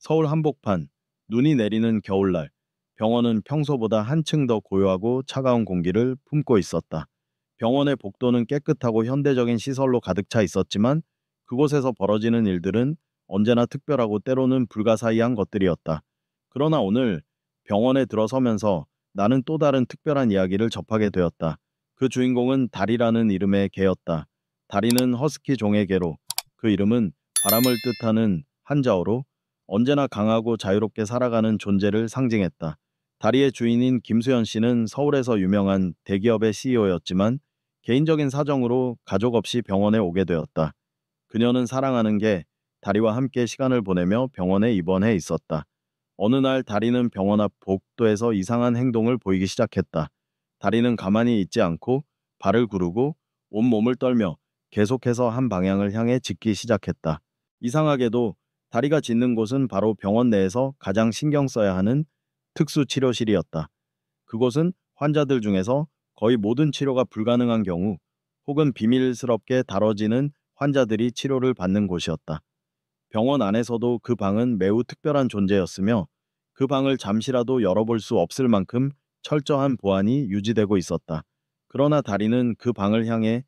서울 한복판, 눈이 내리는 겨울날, 병원은 평소보다 한층 더 고요하고 차가운 공기를 품고 있었다. 병원의 복도는 깨끗하고 현대적인 시설로 가득 차 있었지만 그곳에서 벌어지는 일들은 언제나 특별하고 때로는 불가사의한 것들이었다. 그러나 오늘 병원에 들어서면서 나는 또 다른 특별한 이야기를 접하게 되었다. 그 주인공은 다리라는 이름의 개였다. 다리는 허스키 종의 개로, 그 이름은 바람을 뜻하는 한자어로 언제나 강하고 자유롭게 살아가는 존재를 상징했다. 다리의 주인인 김수현 씨는 서울에서 유명한 대기업의 CEO였지만 개인적인 사정으로 가족 없이 병원에 오게 되었다. 그녀는 사랑하는 게 다리와 함께 시간을 보내며 병원에 입원해 있었다. 어느 날 다리는 병원 앞 복도에서 이상한 행동을 보이기 시작했다. 다리는 가만히 있지 않고 발을 구르고 온몸을 떨며 계속해서 한 방향을 향해 짖기 시작했다. 이상하게도 다리가 짖는 곳은 바로 병원 내에서 가장 신경 써야 하는 특수 치료실이었다. 그곳은 환자들 중에서 거의 모든 치료가 불가능한 경우 혹은 비밀스럽게 다뤄지는 환자들이 치료를 받는 곳이었다. 병원 안에서도 그 방은 매우 특별한 존재였으며 그 방을 잠시라도 열어볼 수 없을 만큼 철저한 보안이 유지되고 있었다. 그러나 다리는 그 방을 향해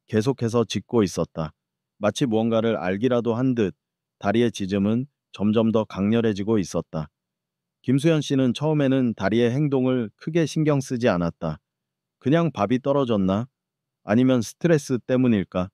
계속해서 짖고 있었다. 마치 무언가를 알기라도 한 듯 다리의 짖음은 점점 더 강렬해지고 있었다. 김수현 씨는 처음에는 다리의 행동을 크게 신경 쓰지 않았다. 그냥 밥이 떨어졌나? 아니면 스트레스 때문일까?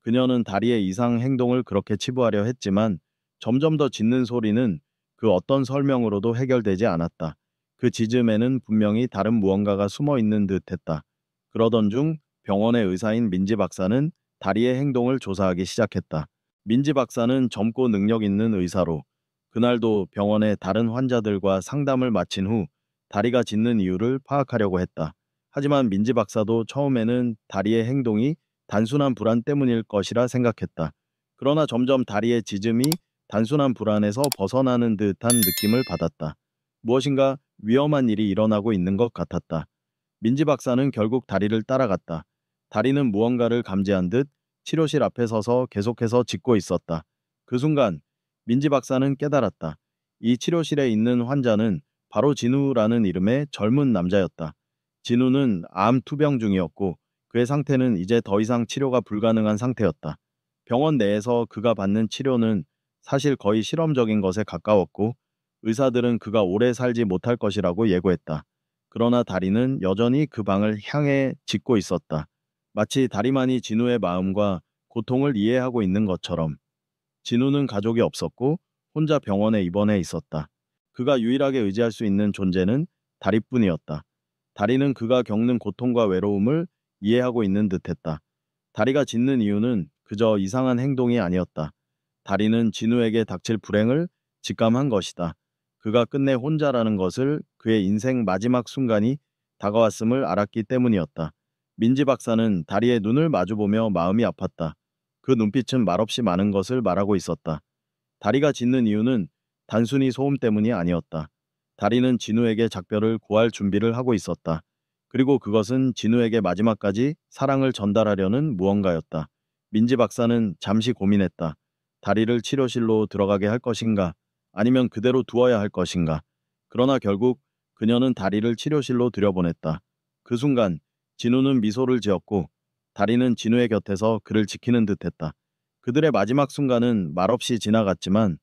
그녀는 다리의 이상 행동을 그렇게 치부하려 했지만 점점 더 짖는 소리는 그 어떤 설명으로도 해결되지 않았다. 그 짖음에는 분명히 다른 무언가가 숨어 있는 듯 했다. 그러던 중 병원의 의사인 민지 박사는 다리의 행동을 조사하기 시작했다. 민지 박사는 젊고 능력 있는 의사로 그날도 병원의 다른 환자들과 상담을 마친 후 다리가 짖는 이유를 파악하려고 했다. 하지만 민지 박사도 처음에는 다리의 행동이 단순한 불안 때문일 것이라 생각했다. 그러나 점점 다리의 짖음이 단순한 불안에서 벗어나는 듯한 느낌을 받았다. 무엇인가 위험한 일이 일어나고 있는 것 같았다. 민지 박사는 결국 다리를 따라갔다. 다리는 무언가를 감지한 듯 치료실 앞에 서서 계속해서 짖고 있었다. 그 순간 민지 박사는 깨달았다. 이 치료실에 있는 환자는 바로 진우라는 이름의 젊은 남자였다. 진우는 암 투병 중이었고 그의 상태는 이제 더 이상 치료가 불가능한 상태였다. 병원 내에서 그가 받는 치료는 사실 거의 실험적인 것에 가까웠고 의사들은 그가 오래 살지 못할 것이라고 예고했다. 그러나 다리는 여전히 그 방을 향해 짖고 있었다. 마치 다리만이 진우의 마음과 고통을 이해하고 있는 것처럼. 진우는 가족이 없었고 혼자 병원에 입원해 있었다. 그가 유일하게 의지할 수 있는 존재는 다리뿐이었다. 다리는 그가 겪는 고통과 외로움을 이해하고 있는 듯했다. 다리가 짖는 이유는 그저 이상한 행동이 아니었다. 다리는 진우에게 닥칠 불행을 직감한 것이다. 그가 끝내 혼자라는 것을 그의 인생 마지막 순간이 다가왔음을 알았기 때문이었다. 민지 박사는 다리의 눈을 마주보며 마음이 아팠다. 그 눈빛은 말없이 많은 것을 말하고 있었다. 다리가 짖는 이유는 단순히 소음 때문이 아니었다. 다리는 진우에게 작별을 구할 준비를 하고 있었다. 그리고 그것은 진우에게 마지막까지 사랑을 전달하려는 무언가였다. 민지 박사는 잠시 고민했다. 다리를 치료실로 들어가게 할 것인가, 아니면 그대로 두어야 할 것인가. 그러나 결국 그녀는 다리를 치료실로 들여보냈다. 그 순간 진우는 미소를 지었고 다리는 진우의 곁에서 그를 지키는 듯했다. 그들의 마지막 순간은 말없이 지나갔지만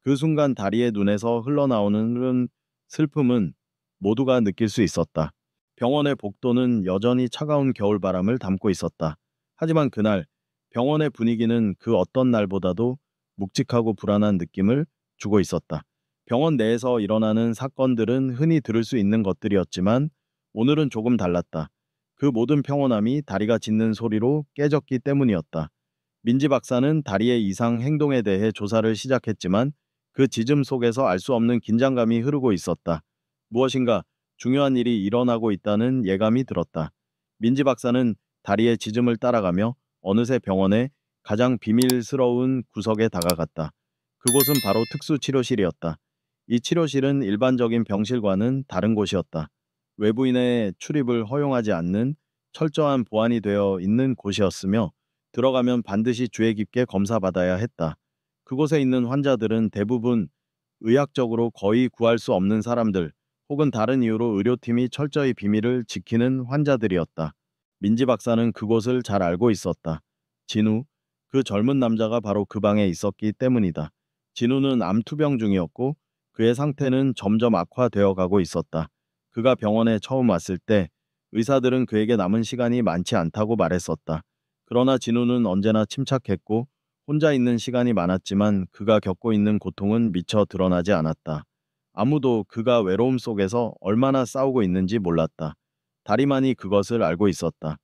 그 순간 다리의 눈에서 흘러나오는 슬픔은 모두가 느낄 수 있었다. 병원의 복도는 여전히 차가운 겨울바람을 담고 있었다. 하지만 그날 병원의 분위기는 그 어떤 날보다도 묵직하고 불안한 느낌을 주고 있었다. 병원 내에서 일어나는 사건들은 흔히 들을 수 있는 것들이었지만 오늘은 조금 달랐다. 그 모든 평온함이 다리가 짖는 소리로 깨졌기 때문이었다. 민지 박사는 다리의 이상 행동에 대해 조사를 시작했지만 그 짖음 속에서 알 수 없는 긴장감이 흐르고 있었다. 무엇인가 중요한 일이 일어나고 있다는 예감이 들었다. 민지 박사는 다리의 짖음을 따라가며 어느새 병원의 가장 비밀스러운 구석에 다가갔다. 그곳은 바로 특수치료실이었다. 이 치료실은 일반적인 병실과는 다른 곳이었다. 외부인의 출입을 허용하지 않는 철저한 보안이 되어 있는 곳이었으며 들어가면 반드시 주의 깊게 검사받아야 했다. 그곳에 있는 환자들은 대부분 의학적으로 거의 구할 수 없는 사람들, 혹은 다른 이유로 의료팀이 철저히 비밀을 지키는 환자들이었다. 민지 박사는 그곳을 잘 알고 있었다. 진우, 그 젊은 남자가 바로 그 방에 있었기 때문이다. 진우는 암투병 중이었고 그의 상태는 점점 악화되어 가고 있었다. 그가 병원에 처음 왔을 때 의사들은 그에게 남은 시간이 많지 않다고 말했었다. 그러나 진우는 언제나 침착했고 혼자 있는 시간이 많았지만 그가 겪고 있는 고통은 미처 드러나지 않았다. 아무도 그가 외로움 속에서 얼마나 싸우고 있는지 몰랐다. 다리만이 그것을 알고 있었다.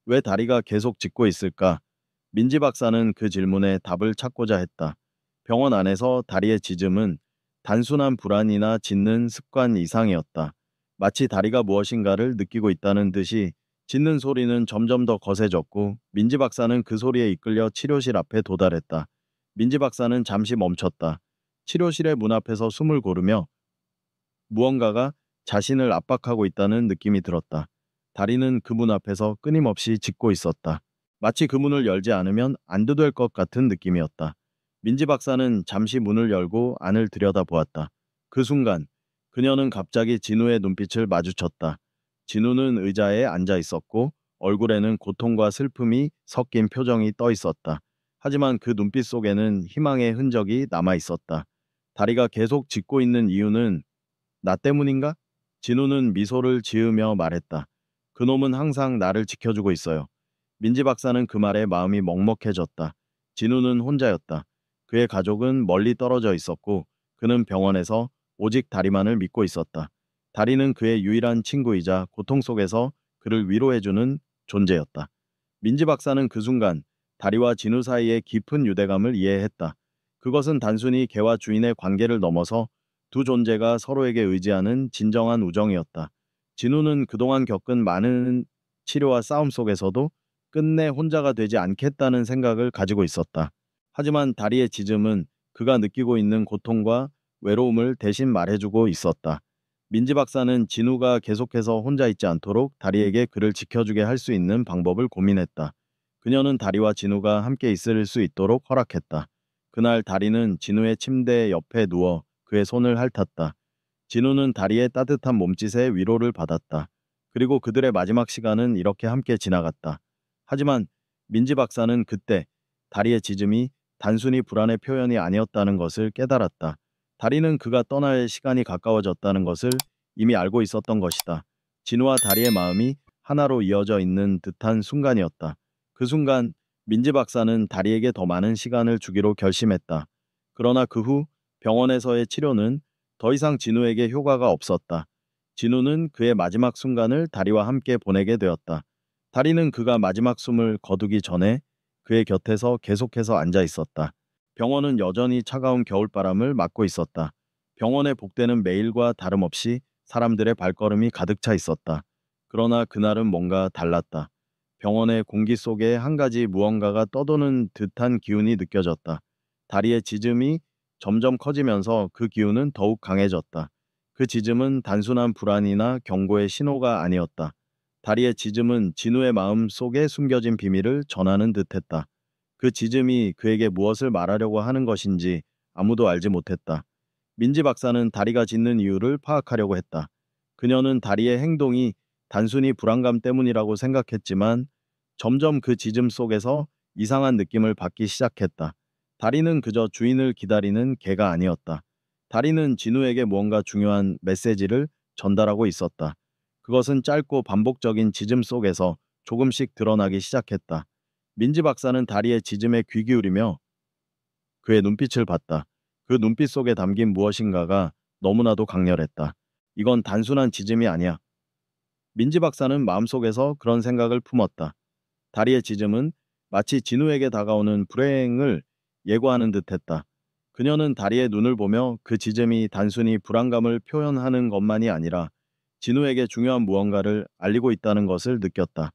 왜 다리가 계속 짖고 있을까? 민지 박사는 그 질문에 답을 찾고자 했다. 병원 안에서 다리의 짖음은 단순한 불안이나 짖는 습관 이상이었다. 마치 다리가 무엇인가를 느끼고 있다는 듯이 짖는 소리는 점점 더 거세졌고 민지 박사는 그 소리에 이끌려 치료실 앞에 도달했다. 민지 박사는 잠시 멈췄다. 치료실의 문 앞에서 숨을 고르며 무언가가 자신을 압박하고 있다는 느낌이 들었다. 다리는 그 문 앞에서 끊임없이 짖고 있었다. 마치 그 문을 열지 않으면 안 될 것 같은 느낌이었다. 민지 박사는 잠시 문을 열고 안을 들여다보았다. 그 순간 그녀는 갑자기 진우의 눈빛을 마주쳤다. 진우는 의자에 앉아 있었고 얼굴에는 고통과 슬픔이 섞인 표정이 떠 있었다. 하지만 그 눈빛 속에는 희망의 흔적이 남아 있었다. 다리가 계속 짖고 있는 이유는 나 때문인가? 진우는 미소를 지으며 말했다. 그놈은 항상 나를 지켜주고 있어요. 민지 박사는 그 말에 마음이 먹먹해졌다. 진우는 혼자였다. 그의 가족은 멀리 떨어져 있었고 그는 병원에서 오직 다리만을 믿고 있었다. 다리는 그의 유일한 친구이자 고통 속에서 그를 위로해주는 존재였다. 민지 박사는 그 순간 다리와 진우 사이의 깊은 유대감을 이해했다. 그것은 단순히 개와 주인의 관계를 넘어서 두 존재가 서로에게 의지하는 진정한 우정이었다. 진우는 그동안 겪은 많은 치료와 싸움 속에서도 끝내 혼자가 되지 않겠다는 생각을 가지고 있었다. 하지만 다리의 짖음은 그가 느끼고 있는 고통과 외로움을 대신 말해주고 있었다. 민지 박사는 진우가 계속해서 혼자 있지 않도록 다리에게 그를 지켜주게 할 수 있는 방법을 고민했다. 그녀는 다리와 진우가 함께 있을 수 있도록 허락했다. 그날 다리는 진우의 침대 옆에 누워 그의 손을 핥았다. 진우는 다리의 따뜻한 몸짓에 위로를 받았다. 그리고 그들의 마지막 시간은 이렇게 함께 지나갔다. 하지만 민지 박사는 그때 다리의 짖음이 단순히 불안의 표현이 아니었다는 것을 깨달았다. 다리는 그가 떠날 시간이 가까워졌다는 것을 이미 알고 있었던 것이다. 진우와 다리의 마음이 하나로 이어져 있는 듯한 순간이었다. 그 순간 민지 박사는 다리에게 더 많은 시간을 주기로 결심했다. 그러나 그 후 병원에서의 치료는 더 이상 진우에게 효과가 없었다. 진우는 그의 마지막 순간을 다리와 함께 보내게 되었다. 다리는 그가 마지막 숨을 거두기 전에 그의 곁에서 계속해서 앉아 있었다. 병원은 여전히 차가운 겨울바람을 맞고 있었다. 병원의 복대는 매일과 다름없이 사람들의 발걸음이 가득 차 있었다. 그러나 그날은 뭔가 달랐다. 병원의 공기 속에 한 가지 무언가가 떠도는 듯한 기운이 느껴졌다. 다리의 짖음이 점점 커지면서 그 기운은 더욱 강해졌다. 그 짖음은 단순한 불안이나 경고의 신호가 아니었다. 다리의 짖음은 진우의 마음 속에 숨겨진 비밀을 전하는 듯했다. 그 짖음이 그에게 무엇을 말하려고 하는 것인지 아무도 알지 못했다. 민지 박사는 다리가 짖는 이유를 파악하려고 했다. 그녀는 다리의 행동이 단순히 불안감 때문이라고 생각했지만 점점 그 짖음 속에서 이상한 느낌을 받기 시작했다. 다리는 그저 주인을 기다리는 개가 아니었다. 다리는 진우에게 무언가 중요한 메시지를 전달하고 있었다. 그것은 짧고 반복적인 짖음 속에서 조금씩 드러나기 시작했다. 민지 박사는 다리의 짖음에 귀 기울이며 그의 눈빛을 봤다. 그 눈빛 속에 담긴 무엇인가가 너무나도 강렬했다. 이건 단순한 짖음이 아니야. 민지 박사는 마음속에서 그런 생각을 품었다. 다리의 짖음은 마치 진우에게 다가오는 불행을 예고하는 듯했다. 그녀는 다리의 눈을 보며 그 짖음이 단순히 불안감을 표현하는 것만이 아니라 진우에게 중요한 무언가를 알리고 있다는 것을 느꼈다.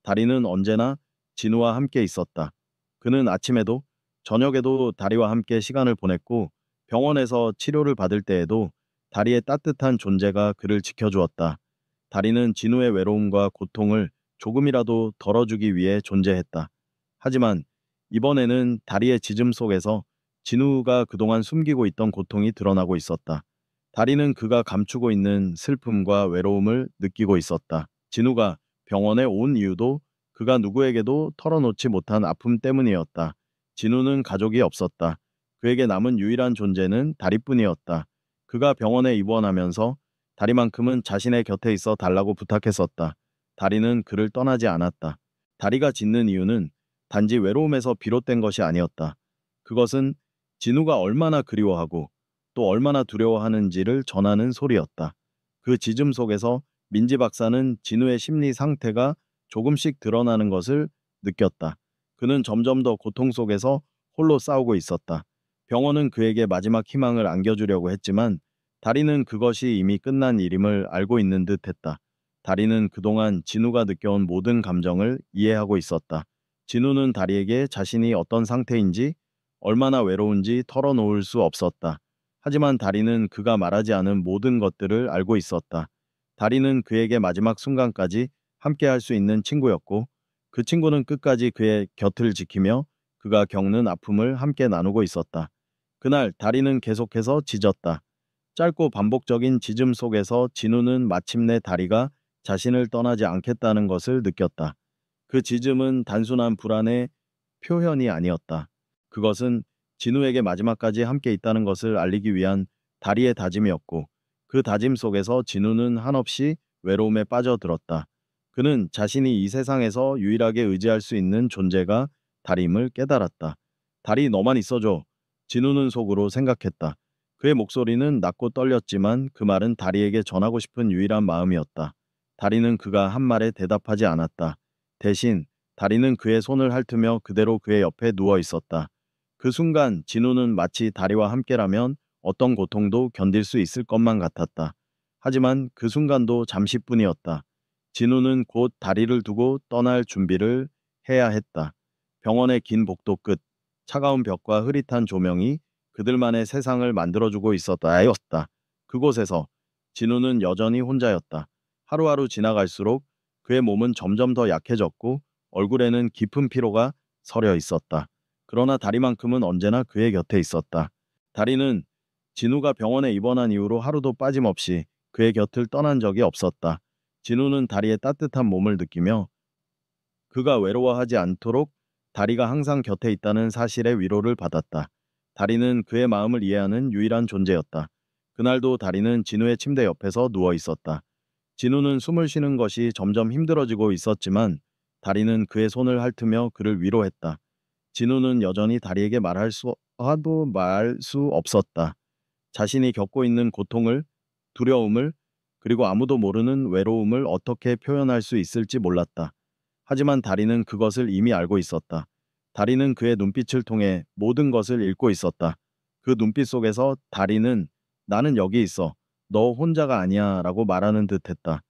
다리는 언제나 진우와 함께 있었다. 그는 아침에도 저녁에도 다리와 함께 시간을 보냈고 병원에서 치료를 받을 때에도 다리의 따뜻한 존재가 그를 지켜주었다. 다리는 진우의 외로움과 고통을 조금이라도 덜어주기 위해 존재했다. 하지만 이번에는 다리의 짖음 속에서 진우가 그동안 숨기고 있던 고통이 드러나고 있었다. 다리는 그가 감추고 있는 슬픔과 외로움을 느끼고 있었다. 진우가 병원에 온 이유도 그가 누구에게도 털어놓지 못한 아픔 때문이었다. 진우는 가족이 없었다. 그에게 남은 유일한 존재는 다리뿐이었다. 그가 병원에 입원하면서 다리만큼은 자신의 곁에 있어 달라고 부탁했었다. 다리는 그를 떠나지 않았다. 다리가 짖는 이유는 단지 외로움에서 비롯된 것이 아니었다. 그것은 진우가 얼마나 그리워하고 또 얼마나 두려워하는지를 전하는 소리였다. 그 짖음 속에서 민지 박사는 진우의 심리 상태가 조금씩 드러나는 것을 느꼈다. 그는 점점 더 고통 속에서 홀로 싸우고 있었다. 병원은 그에게 마지막 희망을 안겨주려고 했지만 다리는 그것이 이미 끝난 일임을 알고 있는 듯 했다. 다리는 그동안 진우가 느껴온 모든 감정을 이해하고 있었다. 진우는 다리에게 자신이 어떤 상태인지 얼마나 외로운지 털어놓을 수 없었다. 하지만 다리는 그가 말하지 않은 모든 것들을 알고 있었다. 다리는 그에게 마지막 순간까지 함께 할 수 있는 친구였고 그 친구는 끝까지 그의 곁을 지키며 그가 겪는 아픔을 함께 나누고 있었다. 그날 다리는 계속해서 짖었다. 짧고 반복적인 짖음 속에서 진우는 마침내 다리가 자신을 떠나지 않겠다는 것을 느꼈다. 그 짖음은 단순한 불안의 표현이 아니었다. 그것은 진우에게 마지막까지 함께 있다는 것을 알리기 위한 다리의 다짐이었고 그 다짐 속에서 진우는 한없이 외로움에 빠져들었다. 그는 자신이 이 세상에서 유일하게 의지할 수 있는 존재가 다리임을 깨달았다. 다리 너만 있어줘. 진우는 속으로 생각했다. 그의 목소리는 낮고 떨렸지만 그 말은 다리에게 전하고 싶은 유일한 마음이었다. 다리는 그가 한 말에 대답하지 않았다. 대신 다리는 그의 손을 핥으며 그대로 그의 옆에 누워 있었다. 그 순간 진우는 마치 다리와 함께라면 어떤 고통도 견딜 수 있을 것만 같았다. 하지만 그 순간도 잠시뿐이었다. 진우는 곧 다리를 두고 떠날 준비를 해야 했다. 병원의 긴 복도 끝, 차가운 벽과 흐릿한 조명이 그들만의 세상을 만들어주고 있었다. 그곳에서 진우는 여전히 혼자였다. 하루하루 지나갈수록 그의 몸은 점점 더 약해졌고 얼굴에는 깊은 피로가 서려 있었다. 그러나 다리만큼은 언제나 그의 곁에 있었다. 다리는 진우가 병원에 입원한 이후로 하루도 빠짐없이 그의 곁을 떠난 적이 없었다. 진우는 다리의 따뜻한 몸을 느끼며 그가 외로워하지 않도록 다리가 항상 곁에 있다는 사실의 위로를 받았다. 다리는 그의 마음을 이해하는 유일한 존재였다. 그날도 다리는 진우의 침대 옆에서 누워 있었다. 진우는 숨을 쉬는 것이 점점 힘들어지고 있었지만 다리는 그의 손을 핥으며 그를 위로했다. 진우는 여전히 다리에게 말 수 없었다. 자신이 겪고 있는 고통을, 두려움을, 그리고 아무도 모르는 외로움을 어떻게 표현할 수 있을지 몰랐다. 하지만 다리는 그것을 이미 알고 있었다. 다리는 그의 눈빛을 통해 모든 것을 읽고 있었다. 그 눈빛 속에서 다리는 나는 여기 있어. 너 혼자가 아니야 라고 말하는 듯 했다.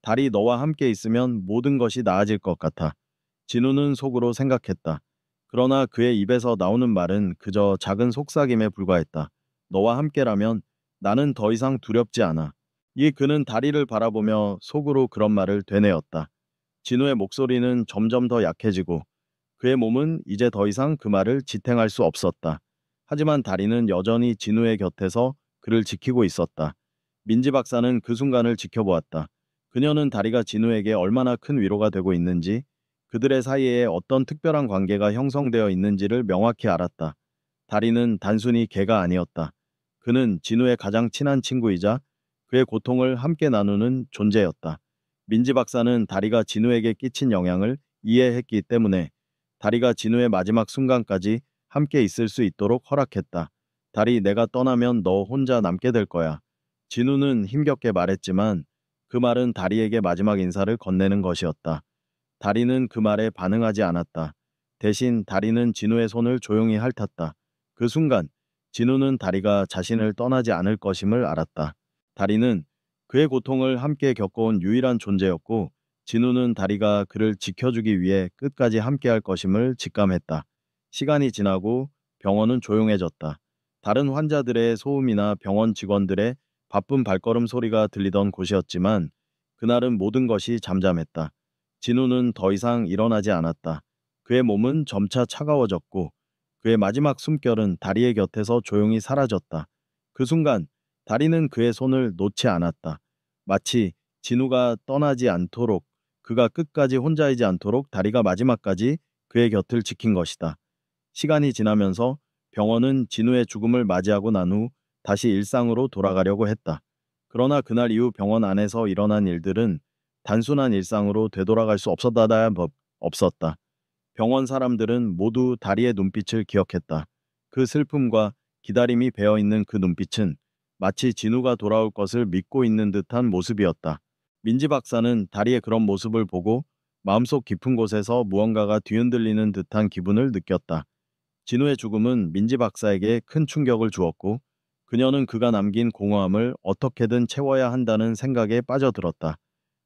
달이 너와 함께 있으면 모든 것이 나아질 것 같아. 진우는 속으로 생각했다. 그러나 그의 입에서 나오는 말은 그저 작은 속삭임에 불과했다. 너와 함께라면 나는 더 이상 두렵지 않아. 이 그는 다리를 바라보며 속으로 그런 말을 되뇌었다. 진우의 목소리는 점점 더 약해지고 그의 몸은 이제 더 이상 그 말을 지탱할 수 없었다. 하지만 다리는 여전히 진우의 곁에서 그를 지키고 있었다. 민지 박사는 그 순간을 지켜보았다. 그녀는 다리가 진우에게 얼마나 큰 위로가 되고 있는지, 그들의 사이에 어떤 특별한 관계가 형성되어 있는지를 명확히 알았다. 다리는 단순히 개가 아니었다. 그는 진우의 가장 친한 친구이자 그의 고통을 함께 나누는 존재였다. 민지 박사는 다리가 진우에게 끼친 영향을 이해했기 때문에 다리가 진우의 마지막 순간까지 함께 있을 수 있도록 허락했다. 다리 내가 떠나면 너 혼자 남게 될 거야. 진우는 힘겹게 말했지만 그 말은 다리에게 마지막 인사를 건네는 것이었다. 다리는 그 말에 반응하지 않았다. 대신 다리는 진우의 손을 조용히 핥았다. 그 순간 진우는 다리가 자신을 떠나지 않을 것임을 알았다. 다리는 그의 고통을 함께 겪어온 유일한 존재였고 진우는 다리가 그를 지켜주기 위해 끝까지 함께할 것임을 직감했다. 시간이 지나고 병원은 조용해졌다. 다른 환자들의 소음이나 병원 직원들의 바쁜 발걸음 소리가 들리던 곳이었지만 그날은 모든 것이 잠잠했다. 진우는 더 이상 일어나지 않았다. 그의 몸은 점차 차가워졌고 그의 마지막 숨결은 다리의 곁에서 조용히 사라졌다. 그 순간 다리는 그의 손을 놓지 않았다. 마치 진우가 떠나지 않도록, 그가 끝까지 혼자이지 않도록 다리가 마지막까지 그의 곁을 지킨 것이다. 시간이 지나면서 병원은 진우의 죽음을 맞이하고 난 후 다시 일상으로 돌아가려고 했다. 그러나 그날 이후 병원 안에서 일어난 일들은 단순한 일상으로 되돌아갈 수 없었다. 병원 사람들은 모두 다리의 눈빛을 기억했다. 그 슬픔과 기다림이 배어 있는 그 눈빛은 마치 진우가 돌아올 것을 믿고 있는 듯한 모습이었다. 민지 박사는 다리의 그런 모습을 보고 마음속 깊은 곳에서 무언가가 뒤흔들리는 듯한 기분을 느꼈다. 진우의 죽음은 민지 박사에게 큰 충격을 주었고, 그녀는 그가 남긴 공허함을 어떻게든 채워야 한다는 생각에 빠져들었다.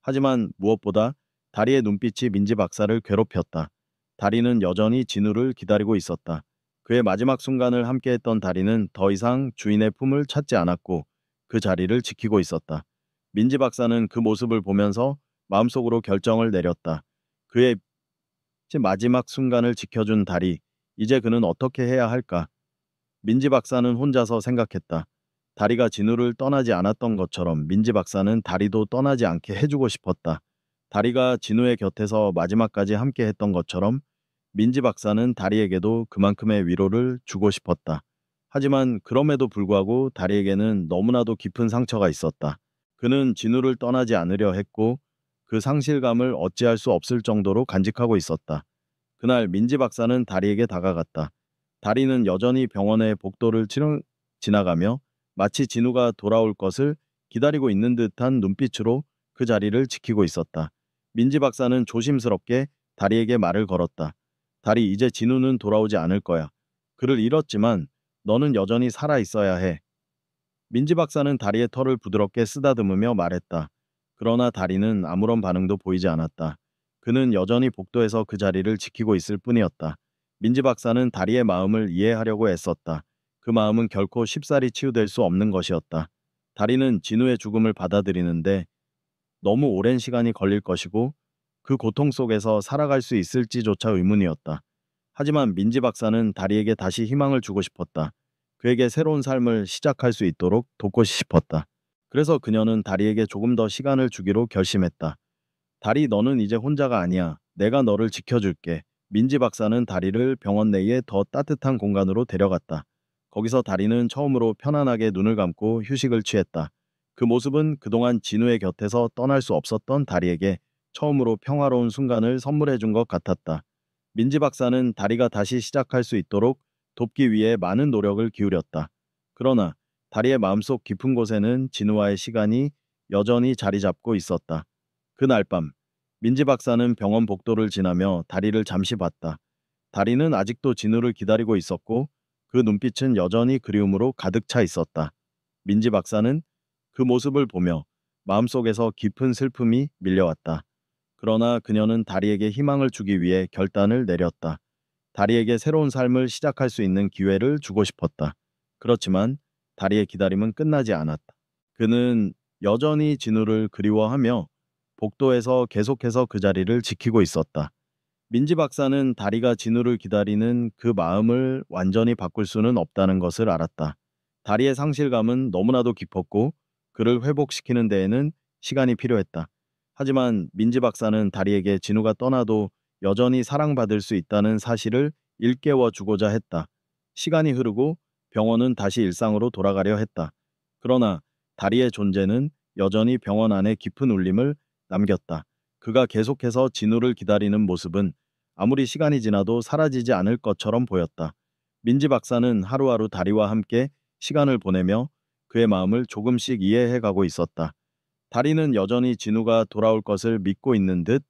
하지만 무엇보다 다리의 눈빛이 민지 박사를 괴롭혔다. 다리는 여전히 진우를 기다리고 있었다. 그의 마지막 순간을 함께했던 다리는 더 이상 주인의 품을 찾지 않았고 그 자리를 지키고 있었다. 민지 박사는 그 모습을 보면서 마음속으로 결정을 내렸다. 그의 마지막 순간을 지켜준 다리, 이제 그는 어떻게 해야 할까? 민지 박사는 혼자서 생각했다. 다리가 진우를 떠나지 않았던 것처럼 민지 박사는 다리도 떠나지 않게 해주고 싶었다. 다리가 진우의 곁에서 마지막까지 함께 했던 것처럼 민지 박사는 다리에게도 그만큼의 위로를 주고 싶었다. 하지만 그럼에도 불구하고 다리에게는 너무나도 깊은 상처가 있었다. 그는 진우를 떠나지 않으려 했고 그 상실감을 어찌할 수 없을 정도로 간직하고 있었다. 그날 민지 박사는 다리에게 다가갔다. 다리는 여전히 병원의 복도를 지나가며 마치 진우가 돌아올 것을 기다리고 있는 듯한 눈빛으로 그 자리를 지키고 있었다. 민지 박사는 조심스럽게 다리에게 말을 걸었다. 다리, 이제 진우는 돌아오지 않을 거야. 그를 잃었지만 너는 여전히 살아 있어야 해. 민지 박사는 다리의 털을 부드럽게 쓰다듬으며 말했다. 그러나 다리는 아무런 반응도 보이지 않았다. 그는 여전히 복도에서 그 자리를 지키고 있을 뿐이었다. 민지 박사는 다리의 마음을 이해하려고 애썼다. 그 마음은 결코 쉽사리 치유될 수 없는 것이었다. 다리는 진우의 죽음을 받아들이는데 너무 오랜 시간이 걸릴 것이고 그 고통 속에서 살아갈 수 있을지조차 의문이었다. 하지만 민지 박사는 다리에게 다시 희망을 주고 싶었다. 그에게 새로운 삶을 시작할 수 있도록 돕고 싶었다. 그래서 그녀는 다리에게 조금 더 시간을 주기로 결심했다. 다리, 너는 이제 혼자가 아니야. 내가 너를 지켜줄게. 민지 박사는 다리를 병원 내의 더 따뜻한 공간으로 데려갔다. 거기서 다리는 처음으로 편안하게 눈을 감고 휴식을 취했다. 그 모습은 그동안 진우의 곁에서 떠날 수 없었던 다리에게 처음으로 평화로운 순간을 선물해 준 것 같았다. 민지 박사는 다리가 다시 시작할 수 있도록 돕기 위해 많은 노력을 기울였다. 그러나 다리의 마음속 깊은 곳에는 진우와의 시간이 여전히 자리 잡고 있었다. 그날 밤, 민지 박사는 병원 복도를 지나며 다리를 잠시 봤다. 다리는 아직도 진우를 기다리고 있었고 그 눈빛은 여전히 그리움으로 가득 차 있었다. 민지 박사는 그 모습을 보며 마음속에서 깊은 슬픔이 밀려왔다. 그러나 그녀는 다리에게 희망을 주기 위해 결단을 내렸다. 다리에게 새로운 삶을 시작할 수 있는 기회를 주고 싶었다. 그렇지만 다리의 기다림은 끝나지 않았다. 그는 여전히 진우를 그리워하며 복도에서 계속해서 그 자리를 지키고 있었다. 민지 박사는 다리가 진우를 기다리는 그 마음을 완전히 바꿀 수는 없다는 것을 알았다. 다리의 상실감은 너무나도 깊었고 그를 회복시키는 데에는 시간이 필요했다. 하지만 민지 박사는 다리에게 진우가 떠나도 여전히 사랑받을 수 있다는 사실을 일깨워 주고자 했다. 시간이 흐르고 병원은 다시 일상으로 돌아가려 했다. 그러나 다리의 존재는 여전히 병원 안에 깊은 울림을 남겼다. 그가 계속해서 진우를 기다리는 모습은 아무리 시간이 지나도 사라지지 않을 것처럼 보였다. 민지 박사는 하루하루 다리와 함께 시간을 보내며 그의 마음을 조금씩 이해해 가고 있었다. 다리는 여전히 진우가 돌아올 것을 믿고 있는 듯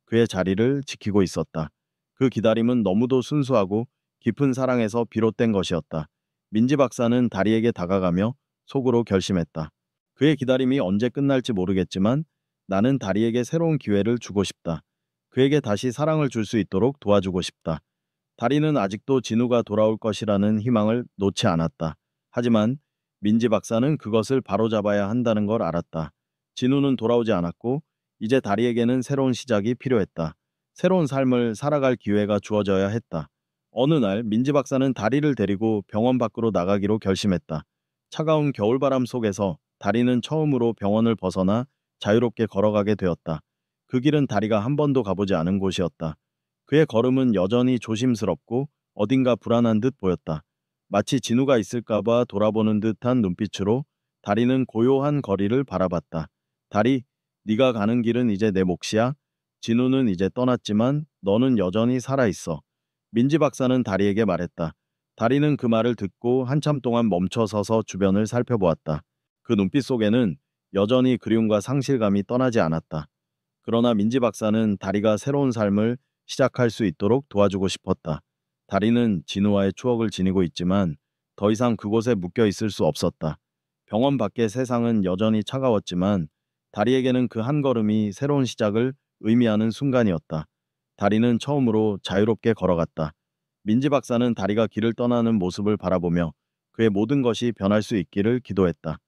그의 자리를 지키고 있었다. 그 기다림은 너무도 순수하고 깊은 사랑에서 비롯된 것이었다. 민지 박사는 다리에게 다가가며 속으로 결심했다. 그의 기다림이 언제 끝날지 모르겠지만 나는 다리에게 새로운 기회를 주고 싶다. 그에게 다시 사랑을 줄 수 있도록 도와주고 싶다. 다리는 아직도 진우가 돌아올 것이라는 희망을 놓지 않았다. 하지만 민지 박사는 그것을 바로잡아야 한다는 걸 알았다. 진우는 돌아오지 않았고 이제 다리에게는 새로운 시작이 필요했다. 새로운 삶을 살아갈 기회가 주어져야 했다. 어느 날 민지 박사는 다리를 데리고 병원 밖으로 나가기로 결심했다. 차가운 겨울바람 속에서 다리는 처음으로 병원을 벗어나 자유롭게 걸어가게 되었다. 그 길은 다리가 한 번도 가보지 않은 곳이었다. 그의 걸음은 여전히 조심스럽고 어딘가 불안한 듯 보였다. 마치 진우가 있을까봐 돌아보는 듯한 눈빛으로 다리는 고요한 거리를 바라봤다. 다리, 네가 가는 길은 이제 내 몫이야. 진우는 이제 떠났지만 너는 여전히 살아있어. 민지 박사는 다리에게 말했다. 다리는 그 말을 듣고 한참 동안 멈춰 서서 주변을 살펴보았다. 그 눈빛 속에는 여전히 그리움과 상실감이 떠나지 않았다. 그러나 민지 박사는 다리가 새로운 삶을 시작할 수 있도록 도와주고 싶었다. 다리는 진우와의 추억을 지니고 있지만 더 이상 그곳에 묶여 있을 수 없었다. 병원 밖의 세상은 여전히 차가웠지만 다리에게는 그 한 걸음이 새로운 시작을 의미하는 순간이었다. 다리는 처음으로 자유롭게 걸어갔다. 민지 박사는 다리가 길을 떠나는 모습을 바라보며 그의 모든 것이 변할 수 있기를 기도했다.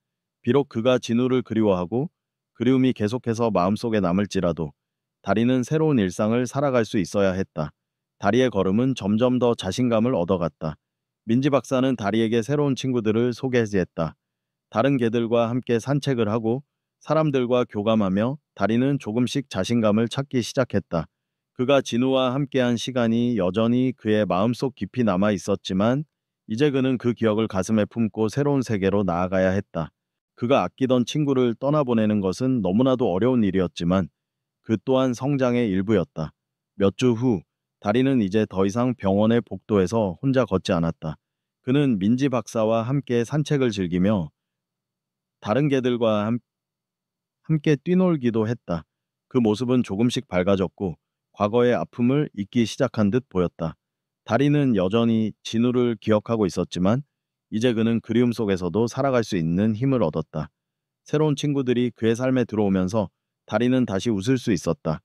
비록 그가 진우를 그리워하고 그리움이 계속해서 마음속에 남을지라도 다리는 새로운 일상을 살아갈 수 있어야 했다. 다리의 걸음은 점점 더 자신감을 얻어갔다. 민지 박사는 다리에게 새로운 친구들을 소개했다. 다른 개들과 함께 산책을 하고 사람들과 교감하며 다리는 조금씩 자신감을 찾기 시작했다. 그가 진우와 함께한 시간이 여전히 그의 마음속 깊이 남아 있었지만 이제 그는 그 기억을 가슴에 품고 새로운 세계로 나아가야 했다. 그가 아끼던 친구를 떠나보내는 것은 너무나도 어려운 일이었지만 그 또한 성장의 일부였다. 몇 주 후, 다리는 이제 더 이상 병원의 복도에서 혼자 걷지 않았다. 그는 민지 박사와 함께 산책을 즐기며 다른 개들과 함께 뛰놀기도 했다. 그 모습은 조금씩 밝아졌고 과거의 아픔을 잊기 시작한 듯 보였다. 다리는 여전히 진우를 기억하고 있었지만 이제 그는 그리움 속에서도 살아갈 수 있는 힘을 얻었다. 새로운 친구들이 그의 삶에 들어오면서 다리는 다시 웃을 수 있었다.